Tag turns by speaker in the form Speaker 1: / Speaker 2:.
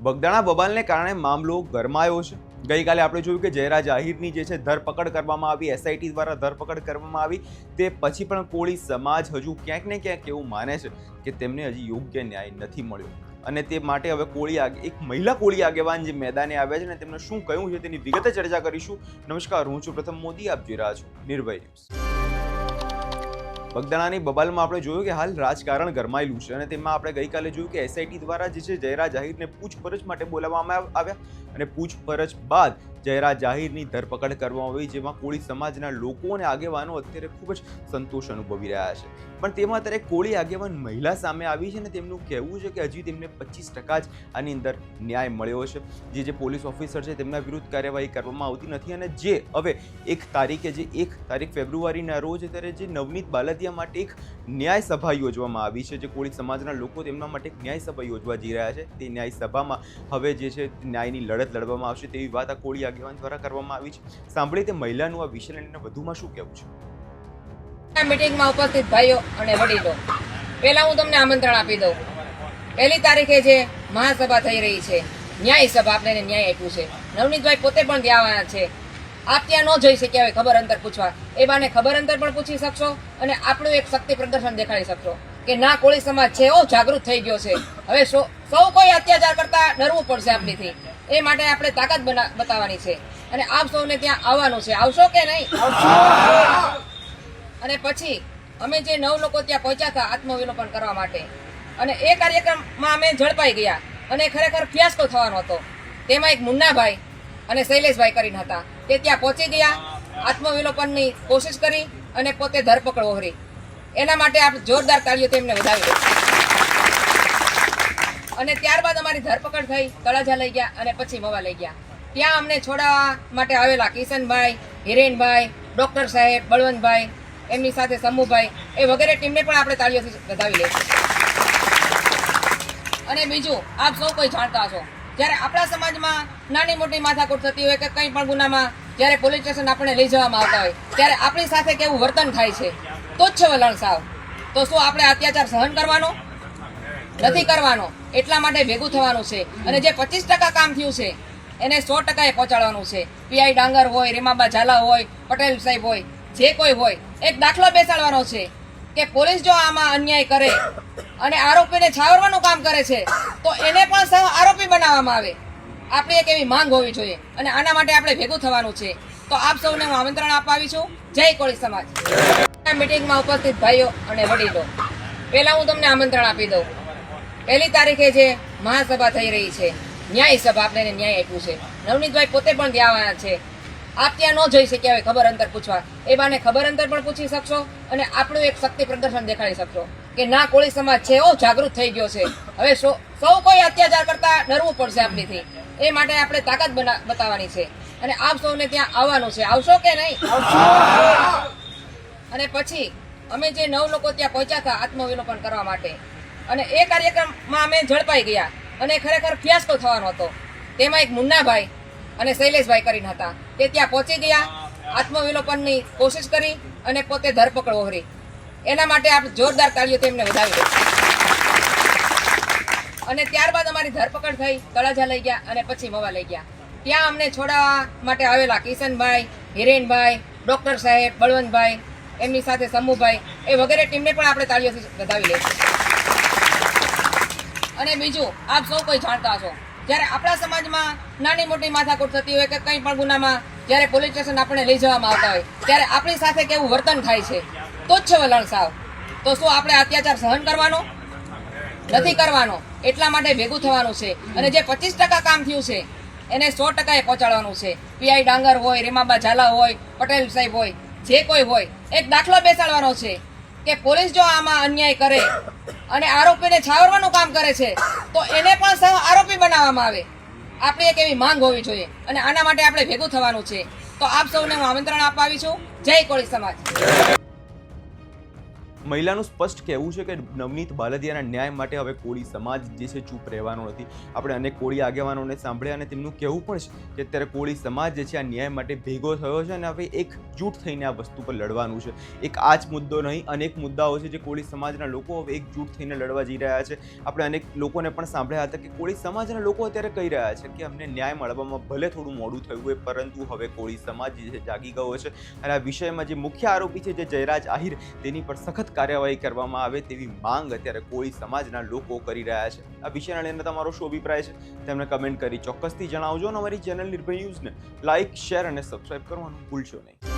Speaker 1: બગદાણા બબાલને કારણે મામલો ગરમાયો છે। ગઈકાલે આપણે જોયું કે જયરાજ આહિરની જે છે ધરપકડ કરવામાં આવી, એસઆઈટી દ્વારા ધરપકડ કરવામાં આવી। તે પછી પણ કોળી સમાજ હજુ ક્યાંક ને ક્યાંક એવું માને છે કે તેમને હજી યોગ્ય ન્યાય નથી મળ્યો અને તે માટે હવે એક મહિલા કોળી આગેવાન જે મેદાને આવ્યા છે ને તેમણે શું કહ્યું છે તેની વિગતે ચર્ચા કરીશું। નમસ્કાર, હું છું પ્રથમ મોદી, આપ જોઈ રહ્યા છો નિર્ભય ન્યૂઝ। બગદાણાની બબાલમાં આપણે જોયું કે હાલ રાજકારણ ગરમાયેલું છે અને તેમાં આપણે ગઈકાલે જોયું કે એસઆઈટી દ્વારા જે છે જયરાજ આહિરને પૂછપરછ માટે બોલાવવામાં આવ્યા અને પૂછપરછ બાદ જયરાજ આહિરની ધરપકડ કરવામાં આવી, જેમાં કોળી સમાજના લોકો અને આગેવાનો અત્યારે ખૂબ જ સંતોષ અનુભવી રહ્યા છે। પણ તેમાં અત્યારે કોળી આગેવાન મહિલા સામે આવી છે અને તેમનું કહેવું છે કે હજી તેમને 25% જ આની અંદર ન્યાય મળ્યો છે। જે પોલીસ ઓફિસર છે તેમના વિરુદ્ધ કાર્યવાહી કરવામાં આવતી નથી અને જે હવે 1 તારીખ ફેબ્રુઆરીના રોજ અત્યારે જે નવનીત બાલદિયા માટે એક ન્યાય સભા યોજવામાં આવી છે। જે કોળી સમાજના લોકો તેમના માટે એક ન્યાય સભા યોજવા જઈ રહ્યા છે, તે ન્યાય સભામાં હવે જે છે ન્યાયની લડત લડવામાં આવશે તેવી વાત આ કોળી આગેવાન દ્વારા કરવામાં આવી છે। સાંભળીએ તે મહિલાનું આ વિષય લઈને વધુમાં શું કહેવું છે।
Speaker 2: મીટિંગમાં ઉપસ્થિત ભાઈઓ અને વડીલો, પહેલા હું તમને આમંત્રણ આપી દઉં। 1 તારીખે જે મહાસભા થઈ રહી છે, ન્યાય સભા, આપણે ન્યાય આપ્યું છે। નવનીતભાઈ પોતે પણ ત્યાં આવ્યા છે। આપ ત્યાં ન જઈ શક્યા હોય ખબર અંતર પૂછવા, એ બાને ખબર અંતર પણ પૂછી શકશો અને આપણું એક શક્તિ પ્રદર્શન દેખાડી શકશો કે ના, કોળી સમાજ છે જાગૃત થઈ ગયો છે। હવે સૌ કોઈ અત્યાચાર કરતા ડરવું પડશે આપણીથી, એ માટે આપણે તાકાત બતાવવાની છે અને આપ સૌને ત્યાં આવવાનું છે। આવશો કે નહીં? અને પછી અમે જે 9 લોકો ત્યાં પહોંચ્યા હતા આત્મવિલોપન કરવા માટે, અને એ કાર્યક્રમમાં અમે ઝડપાઈ ગયા અને ખરેખર ફિયાસ્કો થવાનો હતો। તેમાં એક મુન્નાભાઈ અને શૈલેષભાઈ કરીને હતા, તે ત્યાં પહોંચી ગયા, આત્મવિલોપનની કોશિશ કરી અને પોતે ધરપકડ ઓહરી। એના માટે આપણે જોરદાર તાળીઓ તેમને વધાવી અને ત્યારબાદ અમારી ધરપકડ થઈ, તળાજા લઈ ગયા અને પછી મવા લઈ ગયા। ત્યાં અમને છોડાવવા માટે આવેલા કિશનભાઈ, હિરેનભાઈ, ડોક્ટર સાહેબ, બળવંતભાઈ, એમની સાથે સમૂહભાઈ, એ વગેરે ટીમને પણ આપણે તાળીઓથી વધાવી લઈશું। અને બીજું, આપ સૌ કોઈ જાણતા હશો, જ્યારે આપણા સમાજમાં નાની મોટી માથાકૂટ થતી હોય કે કંઈ પણ ગુનામાં જ્યારે પોલીસ સ્ટેશન આપણે લઈ જવામાં આવતા હોય ત્યારે આપણી સાથે કેવું વર્તન થાય છે, તુચ્છ વલણ સાવ। તો શું આપણે અત્યાચાર સહન કરવાનો નથી? કરવાનો। એટલા માટે ભેગું થવાનું છે અને જે 25% કામ થયું છે એને 100% પહોંચાડવાનું છે। પીઆઈ ડાંગર હોય, રેમાબા ઝાલા હોય, પટેલ સાહેબ હોય, જે કોઈ હોય, એક દાખલો બેસાડવાનો છે કે પોલીસ જો આમાં અન્યાય કરે અને આરોપીને છાવરવાનું કામ કરે છે તો એને પણ સહ આરોપી બનાવવામાં આવે। આપણી એક એવી માંગ હોવી જોઈએ અને આના માટે આપણે ભેગું થવાનું છે। તો આપ સૌને હું આમંત્રણ આપવા આવી છું। જય કોળી સમાજ। મીટિંગમાં ઉપસ્થિત ભાઈઓ અને વડીલો, પહેલા હું તમને આમંત્રણ આપી દઉં। 1 તારીખે જે મહાસભા થઈ રહી છે, ન્યાય સભા, આપણે ન્યાય આપ્યું છે। નવનીતભાઈ પોતે પણ ત્યાં આવ્યા છે। આપ ત્યાં ન જઈ શક્યા હોય ખબર અંતર પૂછવા, એ બાને ખબર અંતર પણ પૂછી શકશો અને આપણું એક શક્તિ પ્રદર્શન દેખાડી શકશો કે ના, કોળી સમાજ છે જાગૃત થઈ ગયો છે। હવે સૌ કોઈ અત્યાચાર કરતા ડરવું પડશે આપણીથી, એ માટે આપણે તાકાત બતાવવાની છે અને આપ સૌને ત્યાં આવવાનું છે। આવશો કે નહીં? અને પછી અમે જે 9 લોકો ત્યાં પહોંચ્યા હતા આત્મવિલોપન કરવા માટે, અને એ કાર્યક્રમમાં અમે ઝડપાઈ ગયા અને ખરેખર ફિયાસ્કો થવાનો હતો। તેમાં એક મુન્નાભાઈ અને શૈલેષભાઈ કરીને હતા, તે ત્યાં પહોંચી ગયા, આત્મવિલોપનની કોશિશ કરી અને પોતે ધરપકડ ઓહરી। એના માટે આપણે જોરદાર તાળીઓ તેમને વધાવી અને ત્યારબાદ અમારી ધરપકડ થઈ, તળાજા લઈ ગયા અને પછી મવા લઈ ગયા। ત્યાં અમને છોડાવવા માટે આવેલા કિશનભાઈ, હિરેનભાઈ, ડોક્ટર સાહેબ, બળવંતભાઈ, એમની સાથે સમૂહભાઈ, એ વગેરે ટીમને પણ આપણે તાળીઓથી વધાવી લઈશું। અને બીજું, આપ સૌ કોઈ જાણતા હશો, જ્યારે આપણા સમાજમાં નાની મોટી માથાકૂટ થતી હોય કે કંઈ પણ ગુનામાં જ્યારે પોલીસ સ્ટેશન આપણે લઈ જવામાં આવતા હોય ત્યારે આપણી સાથે કેવું વર્તન થાય છે, તુચ્છ વલણ સાવ। તો શું આપણે અત્યાચાર સહન કરવાનો નથી? કરવાનો। એટલા માટે ભેગું થવાનું છે અને જે 25% કામ થયું છે એને 100% પહોંચાડવાનું છે। પીઆઈ ડાંગર હોય, રેમાબા ઝાલા હોય, પટેલ સાહેબ હોય, જે કોઈ હોય, એક દાખલો બેસાડવાનો છે કે પોલીસ જો આમાં અન્યાય કરે અને આરોપીને છાવરવાનું કામ કરે છે તો એને પણ સહ આરોપી બનાવવામાં આવે। આપણી એક એવી માંગ હોવી જોઈએ અને આના માટે આપણે ભેગું થવાનું છે। તો આપ સૌને હું આમંત્રણ આપવા આવી છું। જય કોળી સમાજ।
Speaker 1: મહિલાનું સ્પષ્ટ કહેવું છે કે નવનીત બાલદિયાના ન્યાય માટે હવે કોળી સમાજ જે છે ચૂપ રહેવાનો નથી. આપણે અનેક કોળી આગેવાનોને સાંભળ્યા અને તેમનું કહેવું પણ છે કે અત્યારે કોળી સમાજ જે છે આ ન્યાય માટે ભેગો થયો છે અને હવે એકજૂટ થઈને આ વસ્તુ પર લડવાનું છે. એક આ જ મુદ્દો નહીં, અનેક મુદ્દાઓ છે જે કોળી સમાજના લોકો હવે એકજૂટ થઈને લડવા જઈ રહ્યા છે. આપણે અનેક લોકોને પણ સાંભળ્યા હતા કે કોળી સમાજના લોકો અત્યારે કહી રહ્યા છે કે અમને ન્યાય મળવામાં ભલે થોડું મોડું થયું હોય, પરંતુ હવે કોળી સમાજ જે છે જાગી ગયો છે અને આ વિષયમાં જે મુખ્ય આરોપી છે જે જયરાજ આહિર, તેની પર સખત કાર્યવાહી કરવામાં આવે તેવી માંગ અત્યારે કોળી સમાજના લોકો કરી રહ્યા છે. આ વિષયના લઈને તમારો શું અભિપ્રાય છે તેમને કમેન્ટ કરી ચોક્કસથી જણાવજો અને અમારી ચેનલ નિર્ભય ન્યૂઝને લાઇક, શેર અને સબસ્ક્રાઇબ કરવાનું ભૂલશો નહીં.